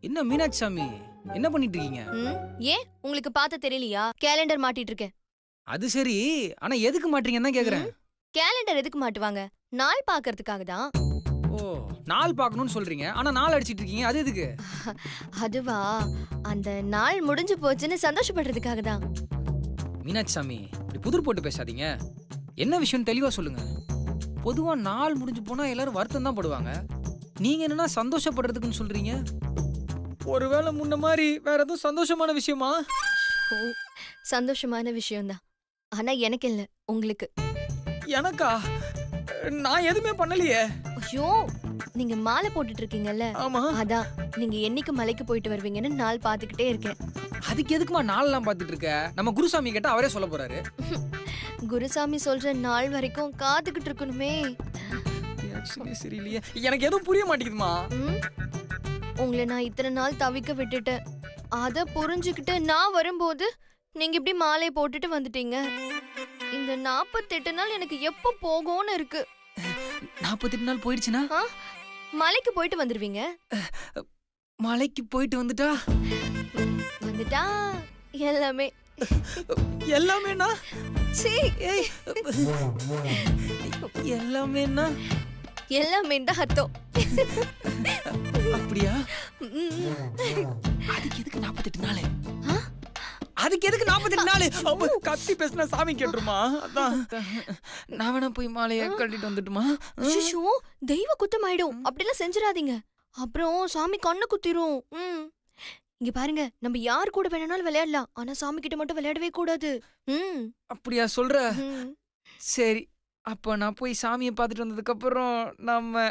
என்ன மீனாட்சி சாமி, என்ன பண்ணிட்டு இருக்கீங்க? ஏன் உங்களுக்கு பார்த்து தெரியலையா? கேலண்டர் மாட்டிட்டு இருக்கேன். அது சரி, ஆனா எதுக்கு மாட்டீங்கன்னு தான் கேக்குறேன். கேலண்டர் எதுக்கு மாட்டுவாங்க? நாள் பாக்குறதுக்காக தான். ஓ, நாள் பார்க்கணும்னு சொல்றீங்க, ஆனா நாள் அடிச்சிட்டு இருக்கீங்க, அது எதுக்கு? அதுவா, அந்த நாள் முடிஞ்சு போச்சுன்னு சந்தோஷப்படுறதுக்காக தான். மீனாட்சி சாமி, இப்படி புதிர் போட்டு பேசாதீங்க. என்ன விஷயம் தெளிவா சொல்லுங்க. பொதுவா நாள் முடிஞ்சு போனா எல்லாரும் வருத்தம் தான் படுவாங்க. நீங்க என்னன்னா சந்தோஷப்படுறதுக்குன்னு சொல்றீங்க. ஒருவேளை முன்ன மாதிரி வேற எதுவும் சந்தோஷமான விஷயமா? ஓ, சந்தோஷமான விஷயம்தான். ஆனா எனக்கு இல்ல, உங்களுக்கு. எனக்கா? நான் எதுவுமே பண்ணலையே. ஐயோ, நீங்க மாலை போட்டுட்டு இருக்கீங்கல்ல, ஆமா. அதான் நீங்க என்னைக்கு மலைக்கு போயிட்டு வருவீங்கன்னு நாள் பாத்துக்கிட்டே இருக்கேன். அதுக்கு எதுக்குமா நாளெல்லாம் பார்த்துட்டு இருக்க? நம்ம குருசாமி கேட்டா அவரே சொல்ல போறாரு. குருசாமி சொல்ற நாள் வரைக்கும் காத்துக்கிட்டு இருக்கணுமே. சரியில்லையே, எனக்கு எதுவும் புரிய மாட்டேங்குதுமா. உங்களை நான் இத்தனை நாள் தவிக்க விட்டுட்டேன். அத புரிஞ்சுக்கிட்டு நான் வரும்போது நீங்க இப்படி மாலை போட்டுட்டு வந்துட்டீங்க. இந்த 48 நாள் எனக்கு எப்ப போகும்னு இருக்கு. 48 நாள் போயிடுச்சுன்னா மலைக்கு போயிட்டு வந்துருவீங்க. மலைக்கு போயிட்டு வந்துட்டா எல்லாமே எல்லாமேனா? எல்லாமேனா? எல்லாமே தான் அர்த்தம். அப்படியா? அதுக்கு எதுக்கு 48 நாள்? அதுக்கு எதுக்கு 48 நாள்? கத்தி பேசினா சாமி கேட்டுருமா? அதான் நான் வேணா போய் மாலையை கட்டிட்டு வந்துட்டுமா? ஐயோ, தெய்வ குத்தம் ஆயிடும். அப்படிலாம் செஞ்சிடாதீங்க, அப்புறம் சாமி கண்ணு குத்திரும். இங்க பாருங்க, நம்ம யார் கூட வேணாலும் விளையாடலாம், ஆனா சாமி கிட்ட மட்டும் விளையாடவே கூடாது. அப்படியா சொல்ற? சரி, அப்ப நான் போய் சாமியை பார்த்துட்டு வந்ததுக்கு அப்புறம் நம்ம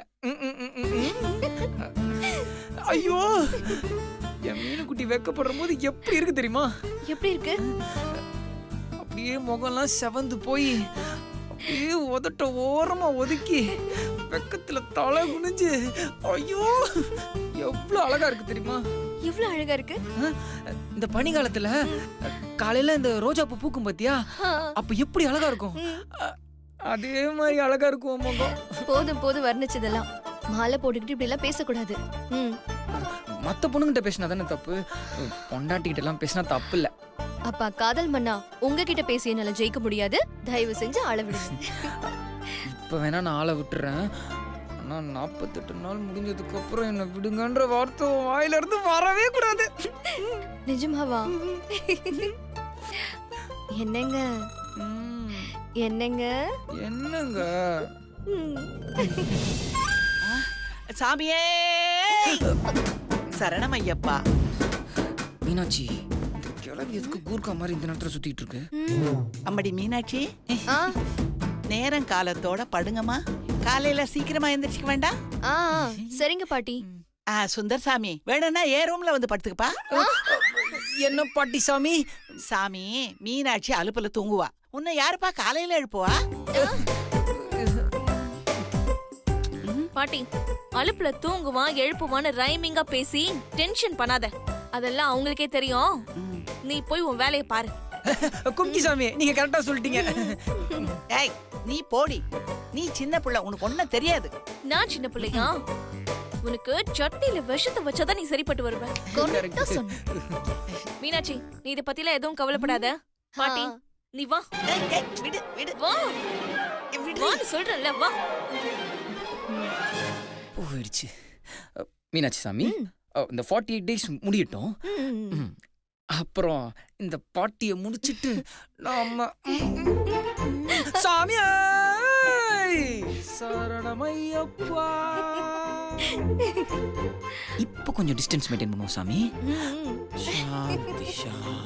ஐயோ, என் மீனுக்குட்டி வெக்கப்படுற போது எப்படி இருக்கு தெரியுமா? எப்படி இருக்கு? அப்படியே முகம்லாம் செவந்து போய் அப்படியே உதட்ட ஓரமா ஒதுக்கி வெக்கத்துல தலை குனிஞ்சு, ஐயோ எவ்வளவு அழகா இருக்கு தெரியுமா? எவ்வளவு அழகா இருக்கு. இந்த பனிகாலத்துல காலையில இந்த ரோஜா பூ பூக்கும் பாத்தியா, அப்ப எப்படி அழகா இருக்கும், அதே மாதிரி அழகா இருக்கும் முகம். போதும் போதும் வர்ணிச்சதெல்லாம். மாலை போட்டுக்கிட்டு இப்படி எல்லாம் பேசக்கூடாது. மத்த பொண்ணுகிட்ட பேசினா தானே தப்பு, பொண்டாட்டிகிட்ட எல்லாம் பேசினா தப்பு இல்ல. அப்பா காதல் மன்னா, உங்ககிட்ட பேசி என்னால ஜெயிக்க முடியாது. தயவு செஞ்சு ஆள விடுங்க. இப்ப வேணா நான் ஆளை விட்டுறேன், ஆனா 48 நாள் முடிஞ்சதுக்கு அப்புறம் என்ன விடுங்கன்ற வார்த்தை வாயில இருந்து வரவே கூடாது. நிஜமாவா? என்னங்க என்னங்க என்னங்க? சாமியே சரணம் ஐயப்பா. மீனாட்சி, இந்த கிழவி எதுக்கு கூர்க்கா மாதிரி இந்த நேரத்துல சுத்திட்டு இருக்கு? அம்மடி மீனாட்சி, நேரம் காலத்தோட படுங்கம்மா. காலையில சீக்கிரமா எந்திரிச்சுக்க வேண்டாம். சரிங்க பாட்டி. சுந்தர் சாமி, வேணும்னா ஏ ரூம்ல வந்து படுத்துக்கப்பா. என்ன பாட்டி சாமி? சாமி, மீனாட்சி அலுப்புல தூங்குவா. உன்னை யாருப்பா காலையில எழுப்புவா? பாட்டி, அலுப்புல தூங்குவான் எழுப்புவான்னு ரைமிங்கா பேசி டென்ஷன் பண்ணாத. அதெல்லாம் அவங்களுக்கே தெரியும். நீ போய் உன் வேலையை பாரு. கும்கி சாமி, நீங்க கரெக்டா சொல்லிட்டீங்க. ஏய், நீ போடி. நீ சின்ன பிள்ளை, உனக்கு ஒண்ணும் தெரியாது. நான் சின்ன பிள்ளையா? உனக்கு சட்னியில விஷத்தை வச்சாதான் நீ சரிப்பட்டு வருவ. மீனாட்சி, நீ இத பத்திலாம் எதுவும் கவலைப்படாத. பாட்டி, நீ வா. விடு விடு வா, வான்னு சொல்றேன்ல, வா. போயிடுச்சு. மீனாட்சி சாமி, இந்த 48 டேஸ் முடியட்டும். அப்புறம் இந்த பாட்டிய முடிச்சிட்டு நாம சாமியே சரணமையப்பா. இப்ப கொஞ்சம் டிஸ்டன்ஸ் மெயின்டைன் பண்ணுவோம் சாமி. சாந்தி சாந்தி.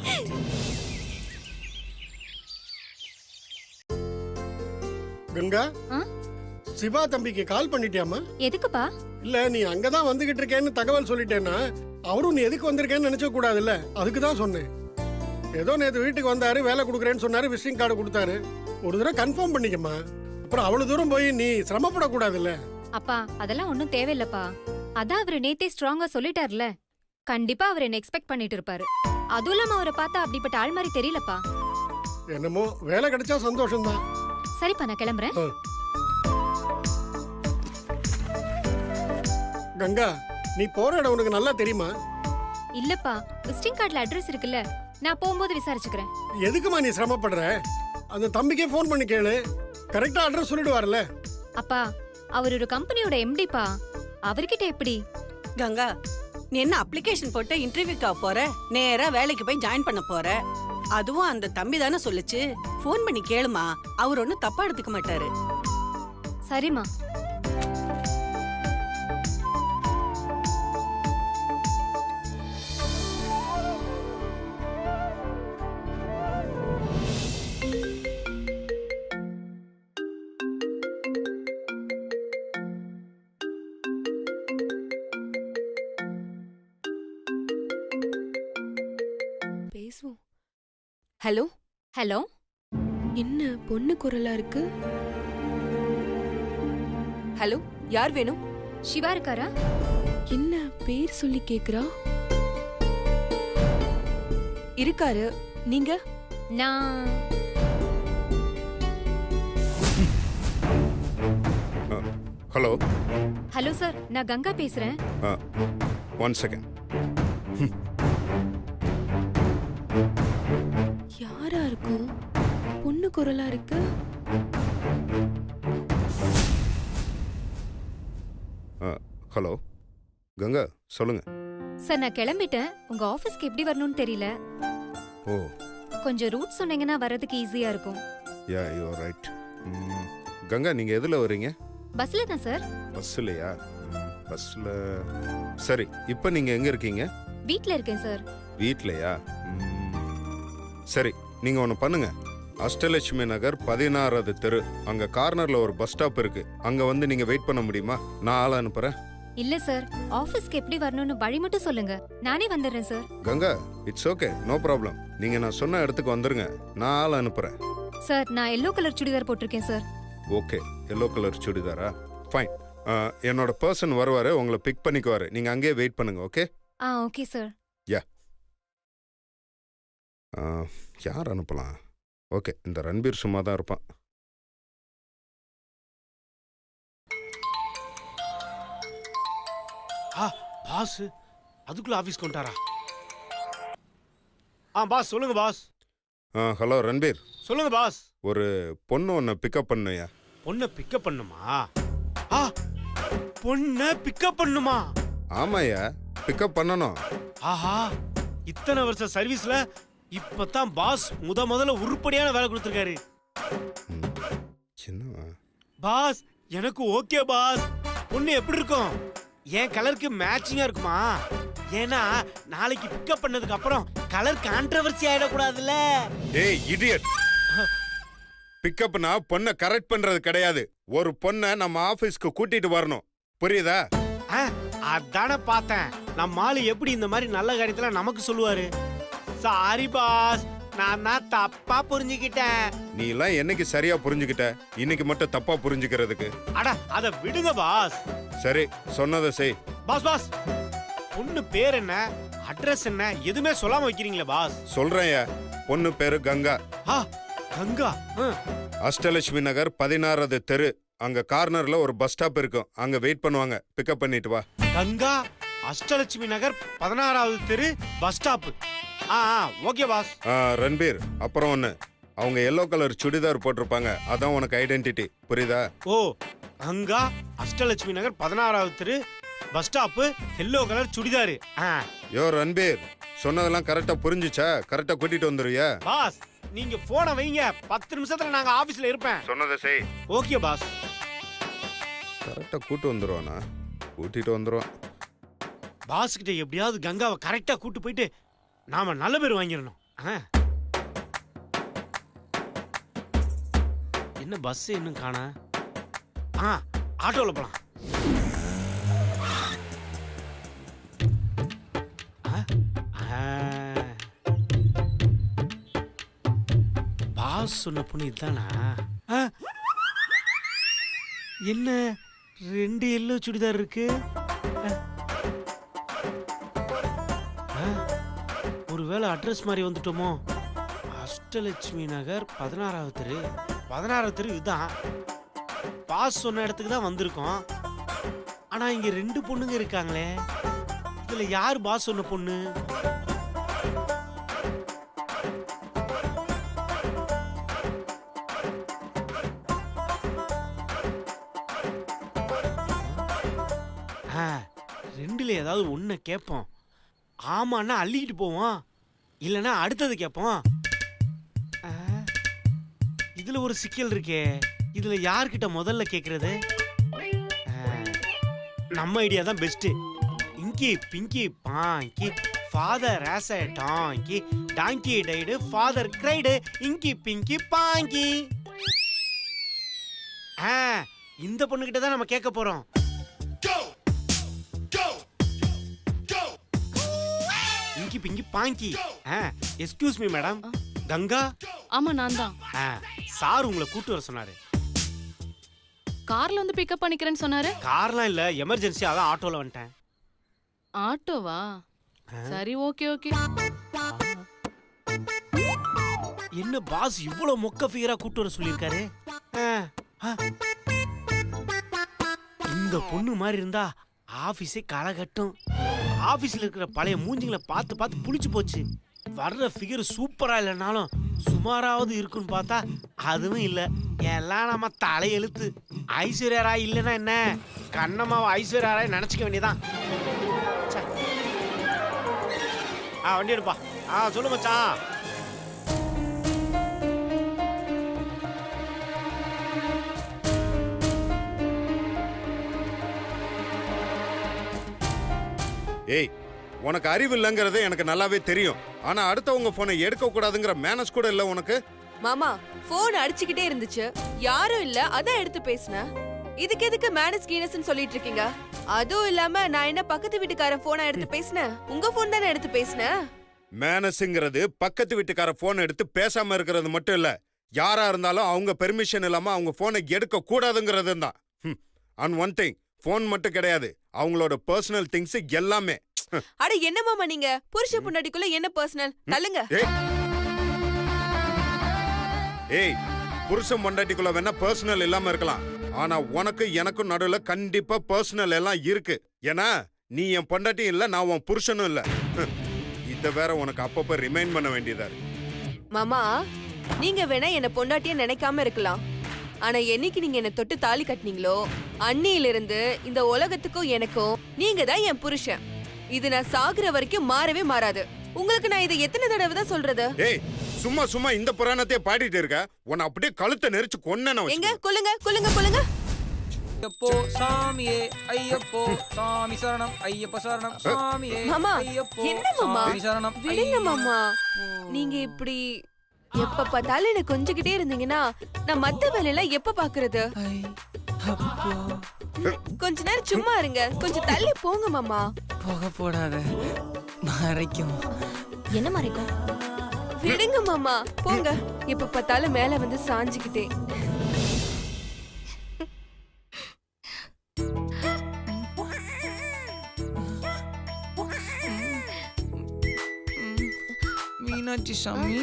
கங்கா, சிவா தம்பிக்கு கால் பண்ணிட்டியாமா? எதுக்குப்பா? இல்ல, நீ அங்கதான் வந்துகிட்டு இருக்கேன்னு தகவல் சொல்லிட்டேன்னா அவரும் நீ எதுக்கு வந்திருக்கேன்னு நினைச்ச கூடாதுல்ல, அதுக்கு தான் சொன்னேன். ஏதோ நேத்து வீட்டுக்கு வந்தாரு, வேலை கொடுக்குறேன்னு சொன்னாரு, விசிட்டிங் கார்டு கொடுத்தாரு. ஒரு தடவை கன்ஃபார்ம் பண்ணிக்கம்மா. அப்புறம் அவ்வளவு தூரம் போய் நீ சிரமப்படக்கூடாதுல்ல. அப்பா, அதெல்லாம் ஒன்னும் தேவையில்லப்பா. அதான் அவரு நேத்தே ஸ்ட்ராங்கா சொல்லிட்டார்ல. கண்டிப்பா அவர் என்ன எக்ஸ்பெக்ட் பண்ணிட்டு இருப்பாரு. அதுவும் இல்லாம அவரை பார்த்தா அப்படிப்பட்ட ஆள் மாதிரி தெரியலப்பா. என்னமோ வேலை கிடைச்சா சந்தோஷம் தான். சரிப்பா நான் கிளம்புறேன். கங்கா, நீ போற இடம் உனக்கு நல்லா தெரியுமா? இல்லப்பா, விசிட்டிங் கார்டுல அட்ரஸ் இருக்குல்ல, நான் போகும்போது விசாரிச்சுக்கிறேன். எதுக்குமா நீ சிரமப்படுற? அந்த தம்பிக்கே ஃபோன் பண்ணி கேளு, கரெக்டா அட்ரஸ் சொல்லிடுவார்ல. அப்பா, அவர் ஒரு கம்பெனியோட எம்டிப்பா, அவர்கிட்ட எப்படி? கங்கா, நீ என்ன அப்ளிகேஷன் போட்டு இன்டர்வியூக்கா போற? நேரா வேலைக்கு போய் ஜாயின் பண்ண போற. அதுவும் அந்த தம்பி தானே சொல்லுச்சு. ஃபோன் பண்ணி கேளுமா, அவர் ஒன்னும் தப்பா எடுத்துக்க மாட்டாரு. சரிம்மா. பேசுவோம். ஹலோ ஹலோ, என்ன பொண்ணு குரலா இருக்கு? ஹலோ, யார் வேணும்? சிவா இருக்காரா? என்ன பேர் சொல்லி கேக்குறா? இருக்காரு. நீங்க? நான் ஹலோ. ஹலோ சார், நான் கங்கா பேசுறேன். 1 செகண்ட். யாரா இருக்கும்? பொண்ணு குரலா இருக்கு. ஹலோ கங்கா, சொல்லுங்க. சார், நான் கிளம்பிட்டேன். உங்க ஆபீஸ்க்கு எப்படி வரணும்னு தெரியல. ஓ, கொஞ்சம் ரூட் சொன்னீங்கன்னா வர்றதுக்கு ஈஸியா இருக்கும். யா, யூ ஆர் ரைட். கங்கா, நீங்க எதுல வரீங்க? பஸ்ல தான் சார். பஸ்லயா? பஸ்ல. சரி, இப்போ நீங்க எங்க இருக்கீங்க? வீட்ல இருக்கேன் சார். வீட்லயா? சரி, நீங்க ஒன்று பண்ணுங்க. அஷ்டலட்சுமி நகர் 16வது தெரு, அங்க கார்னர்ல ஒரு பஸ் ஸ்டாப் இருக்கு. அங்க வந்து நீங்க வெயிட் பண்ண முடியுமா? நான் ஆளை அனுப்புறேன். இல்ல சார், ஆபீஸ்க்கு எப்படி வரணும்னு வழி மட்டும் சொல்லுங்க, நானே வந்துடுறேன் sir. Ganga, it's okay, no problem. நீங்க நான் சொன்ன இடத்துக்கு வந்துருங்க, நான் ஆளை அனுப்புறேன். சார், நான் எல்லோ கலர் சுடிதார் போட்டிருக்கேன் சார். ஓகே, எல்லோ கலர் சுடிதாரா? ஃபைன். என்னோட பர்சன் வருவாரு, உங்களை பிக் பண்ணிக்குவாரு. நீங்க அங்கேயே வெயிட் பண்ணுங்க. ஓகே? Okay sir. யா. யார் அனுப்பலாம்? ஓகே, இந்த ரன்பீர் சும்மா தான் இருப்பான். பாஸ் அதுக்குள்ள ஆபீஸ்க்கு வந்துட்டாரா? பாஸ் சொல்லுங்க பாஸ். ஹலோ ரன்பீர். சொல்லுங்க பாஸ். ஒரு பொண்ணு ஒன்று பிக்கப் பண்ணுயா. பொண்ணை பிக்கப் பண்ணுமா? பொண்ணை பிக்கப் பண்ணுமா? ஆமாயா, பிக்கப் பண்ணணும். ஆஹா, இத்தனை வருஷம் சர்வீஸ்ல இப்பதான் பாஸ் முதல்ல உருப்படியான வேலை கொடுத்துருக்காரு. சின்னவா? பாஸ் எனக்கு ஓகே பாஸ். பொண்ணு எப்படி இருக்கும்? என் கலருக்கு மேட்சிங்கா இருக்குமா? ஏன்னா நாளைக்கு பிக்கப் பண்ணதுக்கு அப்புறம் கலர் கான்ட்ரோவர்சி ஆயிடக்கூடாதுல்ல. ஏய் இடியட், பிக்கப்னா பொண்ணை கரெக்ட் பண்றது கிடையாது. ஒரு பொண்ணை நம்ம ஆபீஸ்க்கு கூட்டிட்டு வரணும், புரியுதா? அதான பார்த்தேன். நம்ம ஆளு எப்படி இந்த மாதிரி நல்ல காரியத்துல நமக்கு சொல்லுவாரு. சாரி பாஸ், நான் தான் தப்பா புரிஞ்சுக்கிட்டேன். நீ எல்லாம் என்னைக்கு சரியா புரிஞ்சுக்கிட்ட? இன்னைக்கு மட்டும் தப்பா புரிஞ்சுக்கிறதுக்கு? அட அத விடுங்க பாஸ். சரி, சொன்னதை செய். பாஸ், பொண்ணு பேர் என்ன, அட்ரஸ் என்ன, எதுவுமே சொல்லாம வைக்கிறீங்களே பாஸ். சொல்றேன்யா, பொண்ணு பேரு கங்கா. கங்கா? அஷ்டலட்சுமி நகர் 16வது தெரு, அங்க கார்னர்ல ஒரு பஸ் ஸ்டாப் இருக்கும். அங்க வெயிட் பண்ணுவாங்க, பிக்கப் பண்ணிட்டு வா. கங்கா, அஷ்டலட்சுமி நகர் 16வது தெரு, bus stop. Okay boss. Ranbir, அப்புறம் ஒண்ணு, அவங்க எல்லோ கலர் சுடிதார் போட்டிருப்பாங்க, அதான் உனக்கு ஐடென்டிட்டி, புரியுதா? ஓ, கங்கா, அஷ்டலட்சுமி நகர் 16வது தெரு, bus stop, yellow colour churidar. Yo Ranbir, சொன்னதெல்லாம் கரெக்டா புரிஞ்சுச்சா? கரெக்டா கூட்டிட்டு வந்துருவியா? பாஸ் நீங்க போனை வைங்க, 10 நிமிஷத்துல நாங்க ஆபீஸ்ல இருப்பேன். சொன்னதை செய். Okay boss. கரெக்டா கூட்டு வந்துருவானா? கூட்டிட்டு வந்துருவான். பாஸ் கிட்ட எப்படியாவது கங்காவை கரெக்டா கூட்டு போயிட்டு நாம நல்ல பேர் வாங்கிடணும். என்ன பஸ் இன்னும் காணா? ஆட்டோல போலாம். பாஸ் சொன்ன பொண்ணு இதுதானா? என்ன 2 எல்லோ சுடிதார் இருக்கு? ஒருவேளை அட்ரஸ் மாதிரி வந்துட்டோமோ? அஷ்டலட்சுமி நகர் 16வது தெரு, 16 தெரு இதுதான். பாஸ் சொன்ன இடத்துக்கு தான் வந்திருக்கோம். ஆனா இங்க 2 பொண்ணுங்க இருக்காங்களே, இதுல யார் பாஸ் சொன்ன பொண்ணு? ரெண்டுல ஏதாவது ஒண்ணு கேட்போம். ஆமான்னா அள்ளிக்கிட்டு போவோம், இல்லைன்னா அடுத்தது கேட்போம். இதுல ஒரு சிக்கல் இருக்கே, இதுல யார்கிட்ட முதல்ல கேக்குறது? நம்ம ஐடியா தான் best. Inky pinky ponky father has a donkey donkey died father cried inky pinky பாங்கி. இந்த பொண்ணுகிட்ட தான் நம்ம கேட்க போறோம். Inky pinky ponky. Excuse me madam, Ganga? ஆமா நான் தான். சார் உங்களை கூட்டு வர சொன்னாரு. கார்ல வந்து பிக்கப் பண்ணிக்கிறேன்னு சொன்னாரு. கார்லாம் இல்ல, எமர்ஜென்சி, அதான் ஆட்டோல வந்துட்டேன். ஆட்டோவா? சரி ஓகே ஓகே. என்ன பாஸ் இவ்வளவு மொக்க ஃபிகரா கூட்டு வர சொல்லிருக்காரு? இந்த பொண்ணு மாதிரி இருந்தா ஆபீஸே களகட்டும். ஆபீஸ்ல இருக்கிற பழைய மூஞ்சிங்களை பார்த்து பார்த்து புளிச்சு போச்சு. வர்ற ஃபிகர் சூப்பரா இல்லைனாலும் சுமாராவது இருக்குன்னு பார்த்தா அதுவும் இல்ல. எல்லாம் நம்ம தலையெழுத்து. ஐஸ்வர்யா ராய் இல்லைன்னா என்ன, கண்ணம்மாவை ஐஸ்வர்யா ராய் நினைச்சுக்க வேண்டியதான். வண்டி எடுப்பா. சொல்லு மச்சான். ஏய், உனக்கு அறிவு இல்லைங்கிறது எனக்கு நல்லாவே தெரியும். ஆனா அடுத்தவங்க போனை எடுக்க கூடாதுங்கிற மேனஸ் கூட இல்ல உனக்கு. மாமா போன் அடிச்சுக்கிட்டே இருந்துச்சு, யாரும் இல்ல, அதான் எடுத்து பேசினேன். இதுக்கு எதுக்கு மேனஸ் கீனஸ்னு சொல்லிட்டு இருக்கீங்க? அதுவும் இல்லாம நான் என்ன பக்கத்து வீட்டுக்காரன் போனை எடுத்து பேசினேன்? உங்க போன் தானே எடுத்து பேசினேன். மேனஸ்ங்கிறது பக்கத்து வீட்டுக்கார போன் எடுத்து பேசாம இருக்கிறது மட்டும் இல்ல, யாரா இருந்தாலும் அவங்க பெர்மிஷன் இல்லாம அவங்க போனை எடுக்க கூடாதுங்கிறது தான். அண்ட் ஒன் திங், போன் மட்டும் கிடையாது, அவங்களோட பர்சனல் திங்ஸ் எல்லாமே. அட என்ன மாமா நீங்க, புருஷ பொண்டாட்டிக்குள்ள என்ன பர்சனல்? தள்ளுங்க. ஏய், புருஷன் பொண்டாட்டிக்குள்ள வேணா பர்சனல் இல்லாம இருக்கலாம், ஆனா உனக்கு எனக்கும் நடுவுல கண்டிப்பா பர்சனல் எல்லாம் இருக்கு. ஏன்னா நீ என் பொண்டாட்டி இல்ல, நான் உன் புருஷனும் இல்ல. இத வேற உனக்கு அப்பப்ப ரிமைண்ட் பண்ண வேண்டியதா இருக்கு. மாமா நீங்க வேணா என்ன பொண்டாட்டிய நினைக்காம இருக்கலாம், ஆனா என்னைக்கு நீங்க என்ன தொட்டு தாலி கட்டினீங்களோ அன்னியிலிருந்து இந்த உலகத்துக்கும் எனக்கும் நீங்க தான் என் புருஷன். இது நான் சாகுற வரைக்கும் மாறவே மாறாது. உங்களுக்கு நான் இதை எத்தனை தடவை தான் சொல்றது? ஏய், சும்மா சும்மா இந்த புராணத்தையே பாடிட்டு இருக்க, உன்னை அப்படியே கழுத்தை நெரிச்சு கொன்னேன. எங்க கொல்லுங்க கொல்லுங்க கொல்லுங்க. ஐயப்போ சாமியே ஐயப்போ சாமி சரணம் ஐயப்ப சரணம் சாமியே மாமா ஐயப்போ என்ன மாமா சாமி சரணம் விடுங்க மாமா. நீங்க இப்படி எப்ப பார்த்தாலும் என்ன கொஞ்சிக்கிட்டே இருந்தீங்கன்னா நான் மத்த வேலையெல்லாம் எப்ப பாக்குறது? கொஞ்ச நேரம் சும்மா இருங்க, கொஞ்சம் தள்ளி போங்க மாமா. போக போடாத, மறைக்கும். என்ன மறைக்கும்? விடுங்க மாமா போங்க. எப்ப பார்த்தாலும் மேல வந்து சாஞ்சுக்கிட்டே. மீனாட்சி சாமி,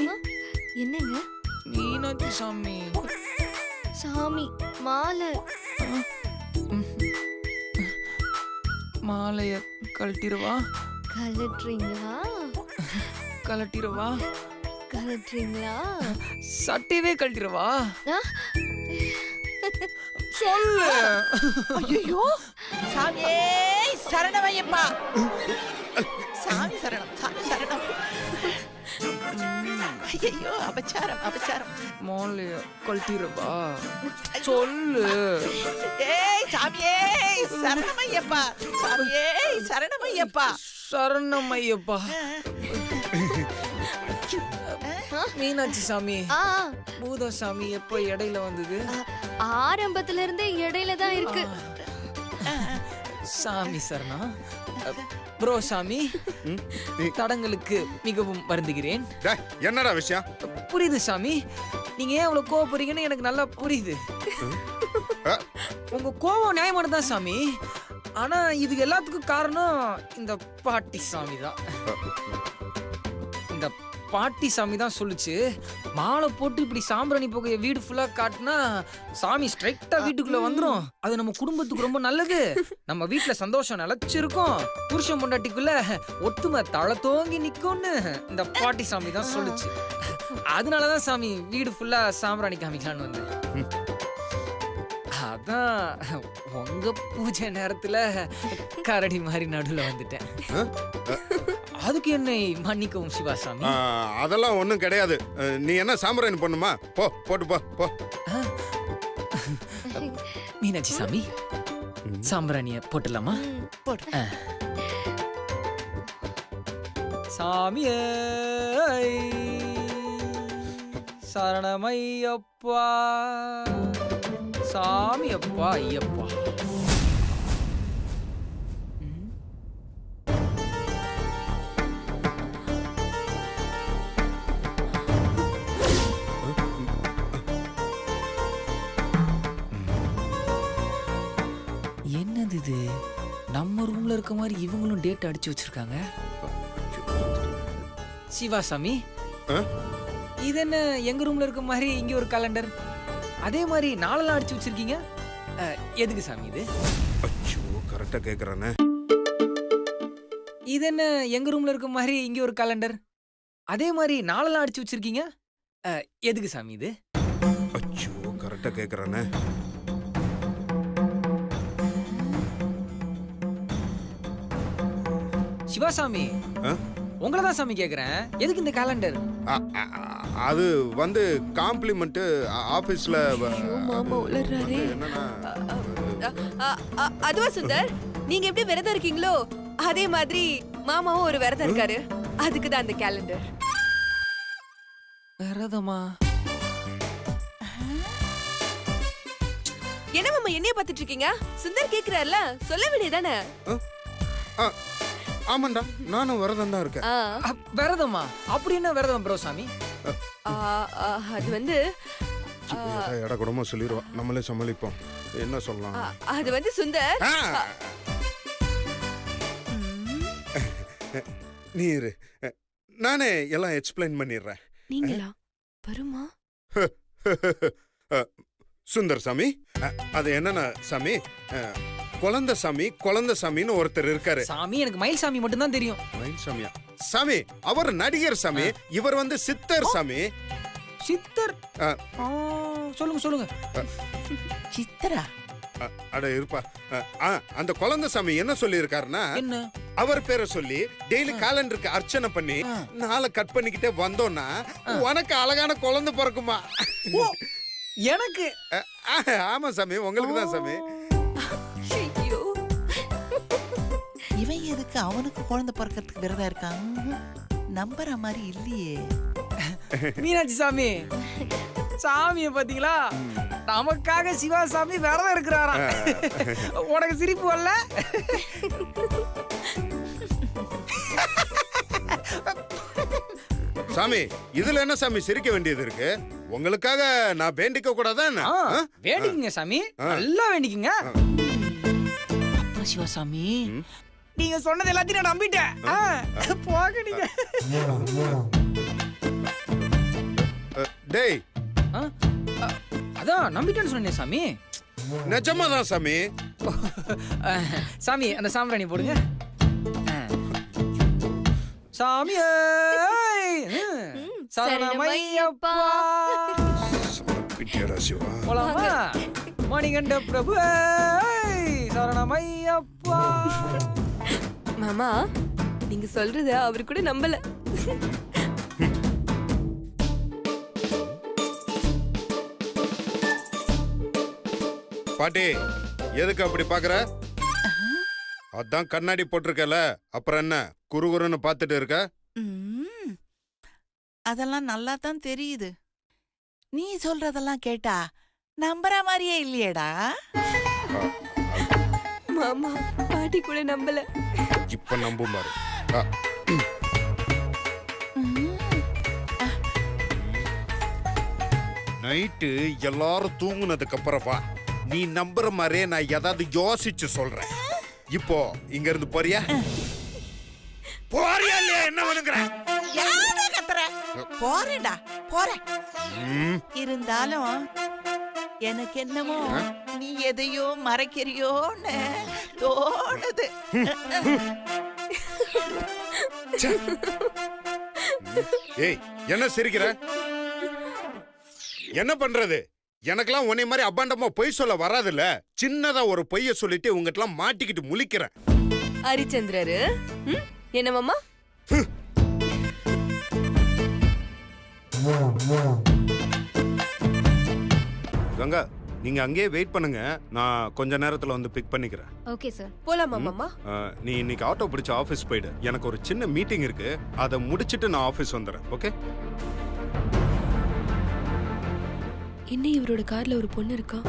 என்னங்க? மீனாட்சி சாமி, சாமி மாலை. மாலைய கழட்டிடுவா. கலட்டுறீங்களா? கழட்டிடுவா. கலட்டுறீங்களா? சட்டையவே கழட்டிடுவா. சொல்லு. ஐயோ சாமியே சரணமையப்பா. சாமி சரணம், சாமி சரணம். ஐயோ அபச்சாரம் அபச்சாரம். மாலைய கழட்டிடுவா. சொல்லு. ஏய் சாமியே சரணமையப்பா. சாமியே சரணமையப்பா. சரணமையப்பா. மீனாட்சி சாமி, பூத சாமி எப்ப இடையில வந்தது? ஆரம்பத்துல இருந்தே இடையில தான் இருக்கு. சாமி சரணா. ப்ரோ சாமி, தடங்களுக்கு மிகவும் வருந்துகிறேன். என்னடா விஷயம்? புரியுது சாமி, நீங்க ஏன் அவ்வளவு கோவப்படுறீங்கன்னு எனக்கு நல்லா புரியுது. உங்க கோவம் நியாயமானதான் சாமி, ஆனா இது எல்லாத்துக்கும் காரணம் இந்த பாட்டி சாமி தான். இந்த பாட்டி சாமி தான் சொல்லுச்சு, மாலை போட்டு இப்படி சாம்பிராணி புகைய வீடு ஃபுல்லா காட்டினா சாமி ஸ்ட்ரைட்டா வீட்டுக்குள்ள வந்துரும். அது நம்ம குடும்பத்துக்கு ரொம்ப நல்லது. நம்ம வீட்டுல சந்தோஷம் நிலைச்சிருக்கும். புருஷன் பொண்டாட்டிக்குள்ள ஒத்துமை தலை தோங்கி நிக்கும்னு இந்த பாட்டி சாமி தான் சொல்லுச்சு. அதனாலதான் சாமி வீடு ஃபுல்லா சாம்பிராணி காமிக்கலான்னு வந்தேன். அதான் உங்க பூஜை நேரத்துல கரடி மாதிரி நடுவுல வந்துட்டேன். அதுக்கு என்னை மன்னிக்கவும் சிவாசாமி. அதெல்லாம் ஒண்ணும் கிடையாது. நீ என்ன சாம்பிராணி பண்ணுமா? போ போட்டு போ போ. மீனாட்சி சாமி, சாம்பிராணிய போட்டுலாமா? போடு. சாமியே சரணமையப்பா, சாமி அப்பா ஐயப்பா. என்னது இது? நம்ம ரூம்ல இருக்க மாதிரி இவங்களும் டேட் அடிச்சு வச்சிருக்காங்க. சிவாசாமி, இது என்ன எங்க ரூம்ல இருக்க மாதிரி இங்க ஒரு கேலண்டர், அதே மாதிரி நாளெல்லாம் அடிச்சு வச்சிருக்கீங்க? எதுக்கு சாமி இது? அச்சோ, கரெக்டா கேக்குறானே. இது என்ன எங்க ரூம்ல இருக்க மாதிரி இங்க ஒரு கேலண்டர், அதே மாதிரி நாளெல்லாம் அடிச்சு வச்சிருக்கீங்க? எதுக்கு சாமி இது? அச்சோ, கரெக்டா கேக்குறானே. சிவாசாமி, உங்களை தான் சாமி கேக்குறேன். எதுக்கு இந்த கேலண்டர்? அது வந்து காம்ப்ளிமெண்ட் ஆபீஸ்ல. மாமா உளறாரே. என்னன்னா அதுவா சுந்தர், நீங்க எப்படி விரதம் இருக்கீங்களோ அதே மாதிரி மாமாவும் ஒரு விரதம் இருக்காரு. அதுக்கு தான் அந்த கேலண்டர். விரதமா? என்ன மாமா என்னைய பாத்துட்டு இருக்கீங்க? சுந்தர் கேக்குறாருல, சொல்ல வேண்டியதானே? ஆமாண்டா, நானும் விரதம் தான் இருக்கேன். விரதமா? அப்படி என்ன விரதம் ப்ரோ சாமி? அது வந்து எடை கூடமா சொல்லிடுவோம், நம்மளே சமாளிப்போம். என்ன சொல்லலாம்? அது வந்து சுந்தர், நீ இரு, நானே எல்லாம் எக்ஸ்பிளைன் பண்ணிடுறேன். நீங்களா? வருமா? சுந்தர் சாமி, அது என்னன்னா சாமி, குழந்தை சாமின்னு ஒருத்தர் இருக்காரு. சாமி, எனக்கு மயில் சாமி மட்டும் தான் தெரியும். மயில் சாமியா? சாமி, அவர் நடிகர் சாமி. இவர் வந்து சித்தர் சாமி. சித்தர்? சொல்லுங்க சொல்லுங்க. சித்தரா? அட இருப்பா. அந்த குழந்தை சாமி என்ன சொல்லி இருக்காருன்னா, என்ன அவர் பேரை சொல்லி டெய்லி காலண்டருக்கு அர்ச்சனை பண்ணி நாளை கட் பண்ணிக்கிட்டே வந்தோம்னா உனக்கு அழகான குழந்தை பிறக்குமா. எனக்கு? ஆமா சாமி, உங்களுக்கு தான் சாமி. இவன் எதுக்கு அவனுக்கு குழந்தை பிறக்கிறதுக்கு விரதம் இருக்கான்? நம்புற மாதிரி இல்லையே. மீனாட்சி சாமி, சாமியை பாத்தீங்களா? நமக்காக சிவாசாமி விரதம் இருக்கிறாராம். உனக்கு சிரிப்பு வரல? சாமி, இதுல என்ன சாமி சிரிக்க வேண்டியது இருக்கு? உங்களுக்காக நான் வேண்டிக்க கூடாதா? வேண்டிக்குங்க சாமி, நல்லா வேண்டிக்குங்க. சிவாசாமி, நீங்க சொன்னது எல்லாத்தையும் நான் நம்பிட்டேன். போக நீங்க. டேய், அதான் நம்பிட்டேன்னு சொன்னேன் சாமி. நிஜமா தான் சாமி. சாமி, அந்த சாம்பிராணி போடுங்க. சாமியே சரணமையப்பா. போலாமா? மணிகண்ட பிரபு சரணமையப்பா. மாமா, நீங்க சொல்றத அவரு கூட நம்பல. பாட்டி, எதுக்கு அப்படி பாக்குற? அதான் கண்ணாடி போட்டிருக்கல, அப்புறம் என்ன குறுகுறுன்னு பாத்துட்டு இருக்க? அதெல்லாம் நல்லா தான் தெரியுது. நீ சொல்றதெல்லாம் கேட்டா நம்புற மாதிரியே இல்லையேடா. மாமா, பாட்டி கூட நம்பல. இப்ப நம்பும் பாரு. நைட்டு எல்லாரும் தூங்குனதுக்கு அப்புறமா நீ நம்புற மாதிரியே நான் ஏதாவது யோசிச்சு சொல்றேன். இப்போ இங்க இருந்து போறியா? போறியா இல்லையா? என்ன வேணுங்கிற? போறேன்டா போறேன். ம், இருந்தாலும் எனக்கு என்னமோ நீ எதையோ மறைக்கிறியோன்னு தோணுது. ஏய் என்ன சிரிக்கிற? என்ன பண்றது? எனக்கெல்லாம் உன்னை மாதிரி அபாண்டமா பொய் சொல்ல வராதுல்ல. சின்னதா ஒரு பொய்ய சொல்லிட்டு உங்ககிட்டலாம் மாட்டிக்கிட்டு முழிக்கிறேன். ஹரிச்சந்திரரு என்ன மாமா? கங்கா நீங்க அங்கேயே வெயிட் பண்ணுங்க, நான் கொஞ்ச நேரத்துல வந்து பிக் பண்ணிக்கிறேன். Okay sir. போலாமா மாமா? நீ இன்னைக்கு ஆட்டோ பிடிச்ச ஆபீஸ் போயிடு. எனக்கு ஒரு சின்ன மீட்டிங் இருக்கு, அதை முடிச்சிட்டு நான் ஆபீஸ் வந்துடுறேன். ஓகே? என்ன இவரோட கார்ல ஒரு பொண்ணு இருக்கா?